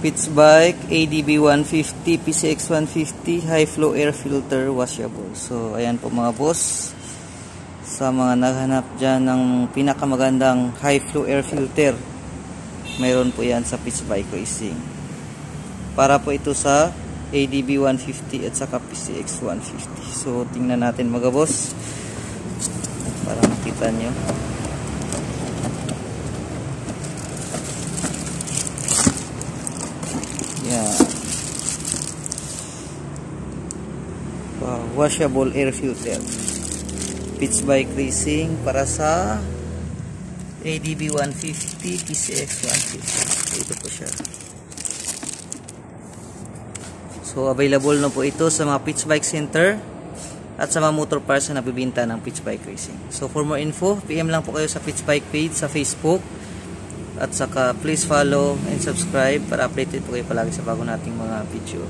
Pitts Bike ADB 150 PCX 150 high flow air filter washable. So ayan po mga boss, sa mga naghanap dyan ng pinakamagandang high flow air filter, mayroon po yan sa Pitts Bike Racing. Para po ito sa ADB 150 at saka PCX 150. So tingnan natin mga boss para makita nyo. Yan. Wow, washable air filter. Pitts Bike Racing para sa ADB 150 PCX 150. Ito po siya. So available na po ito sa mga Pitts Bike Center at sa mga motor parts na nabibinta ng Pitts Bike Racing. So for more info, PM lang po kayo sa Pitts Bike page sa Facebook. At saka please follow and subscribe para updated po kayo palagi sa bago nating mga video.